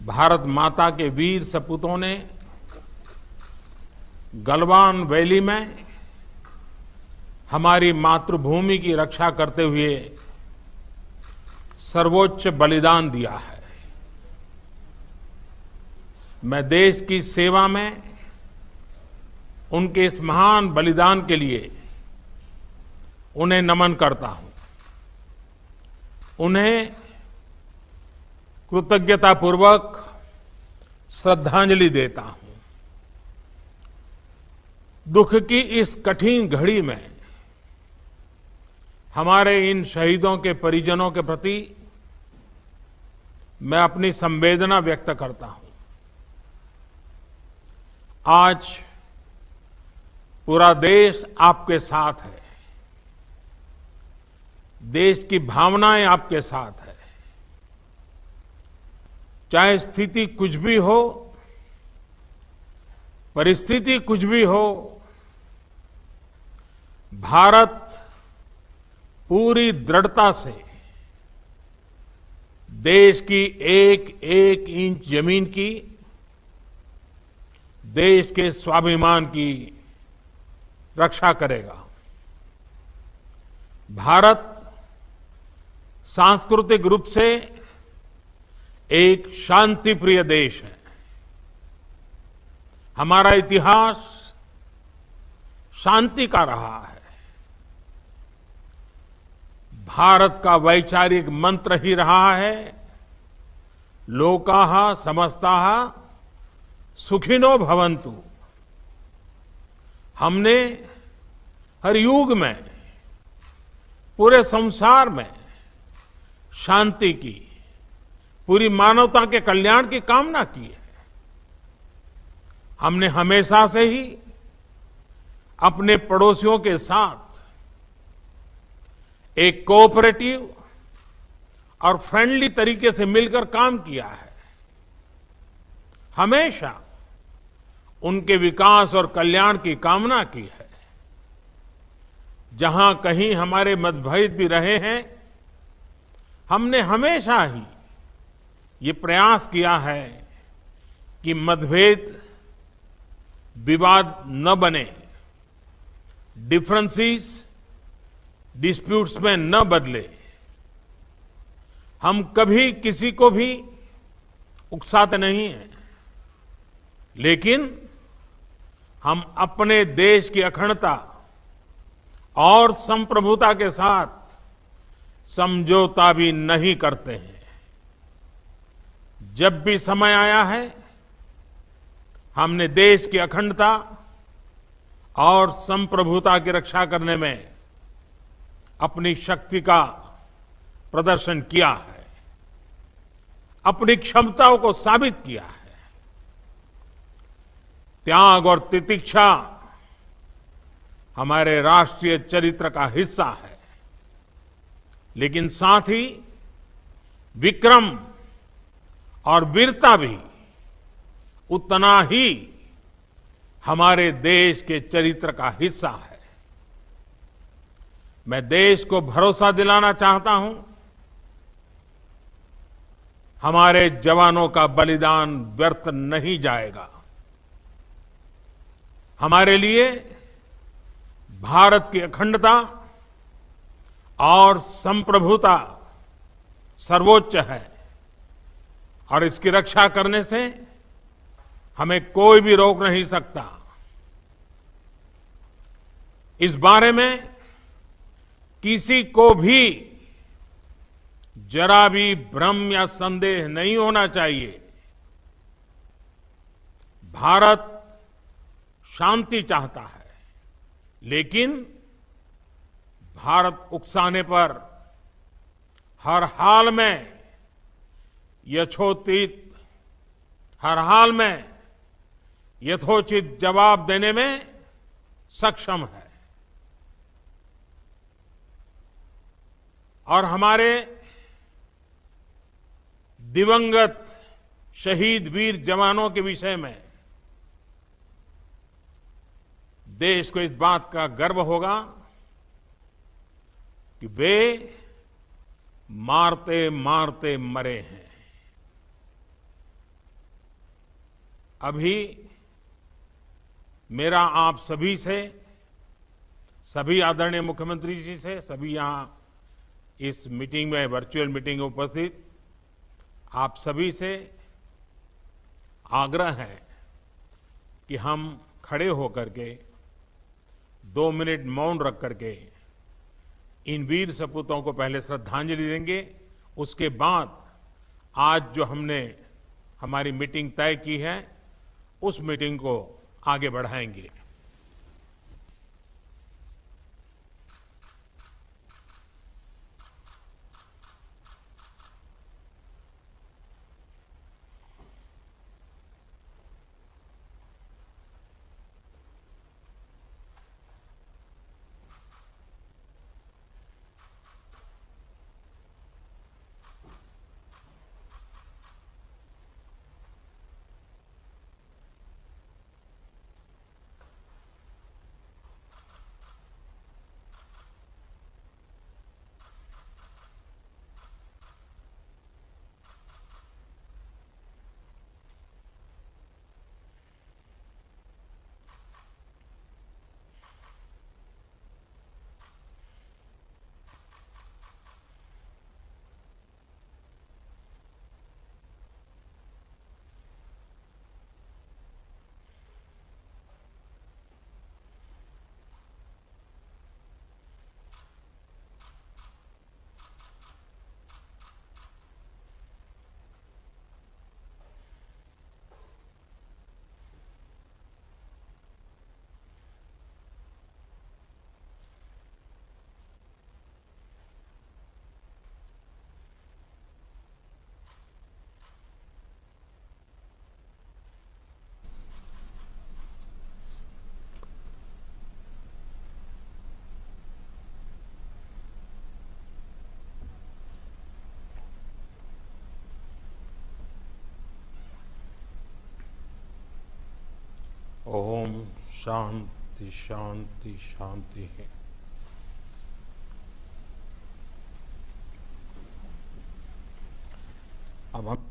भारत माता के वीर सपूतों ने गलवान वैली में हमारी मातृभूमि की रक्षा करते हुए सर्वोच्च बलिदान दिया है। मैं देश की सेवा में उनके इस महान बलिदान के लिए उन्हें नमन करता हूं। उन्हें कृतज्ञतापूर्वक श्रद्धांजलि देता हूं। दुख की इस कठिन घड़ी में हमारे इन शहीदों के परिजनों के प्रति मैं अपनी संवेदना व्यक्त करता हूं। आज पूरा देश आपके साथ है। देश की भावनाएं आपके साथ है। चाहे स्थिति कुछ भी हो, परिस्थिति कुछ भी हो, भारत पूरी दृढ़ता से देश की एक एक इंच जमीन की, देश के स्वाभिमान की रक्षा करेगा। भारत सांस्कृतिक रूप से एक शांतिप्रिय देश है। हमारा इतिहास शांति का रहा है। भारत का वैचारिक मंत्र ही रहा है, लोकाः समस्ताः सुखिनो भवन्तु। हमने हर युग में, पूरे संसार में शांति की, पूरी मानवता के कल्याण की कामना की है। हमने हमेशा से ही अपने पड़ोसियों के साथ एक कोऑपरेटिव और फ्रेंडली तरीके से मिलकर काम किया है। हमेशा उनके विकास और कल्याण की कामना की है। जहां कहीं हमारे मतभेद भी रहे हैं, हमने हमेशा ही ये प्रयास किया है कि मतभेद विवाद न बने, डिफरेंसेस डिस्प्यूट्स में न बदले। हम कभी किसी को भी उकसाते नहीं हैं, लेकिन हम अपने देश की अखंडता और संप्रभुता के साथ समझौता भी नहीं करते हैं। जब भी समय आया है, हमने देश की अखंडता और संप्रभुता की रक्षा करने में अपनी शक्ति का प्रदर्शन किया है, अपनी क्षमताओं को साबित किया है। त्याग और तितिक्षा हमारे राष्ट्रीय चरित्र का हिस्सा है, लेकिन साथ ही विक्रम और वीरता भी उतना ही हमारे देश के चरित्र का हिस्सा है। मैं देश को भरोसा दिलाना चाहता हूं, हमारे जवानों का बलिदान व्यर्थ नहीं जाएगा। हमारे लिए भारत की अखंडता और संप्रभुता सर्वोच्च है, और इसकी रक्षा करने से हमें कोई भी रोक नहीं सकता। इस बारे में किसी को भी जरा भी भ्रम या संदेह नहीं होना चाहिए। भारत शांति चाहता है, लेकिन भारत उकसाने पर हर हाल में यथोचित, हर हाल में यथोचित जवाब देने में सक्षम है। और हमारे दिवंगत शहीद वीर जवानों के विषय में देश को इस बात का गर्व होगा कि वे मारते मारते मरे हैं। अभी मेरा आप सभी से, सभी आदरणीय मुख्यमंत्री जी से, सभी यहां इस मीटिंग में, वर्चुअल मीटिंग में उपस्थित आप सभी से आग्रह है कि हम खड़े होकर के 2 मिनट मौन रख करके इन वीर सपूतों को पहले श्रद्धांजलि देंगे। उसके बाद आज जो हमने हमारी मीटिंग तय की है, उस मीटिंग को आगे बढ़ाएंगे। ओम शांति शांति शांति है। अब हम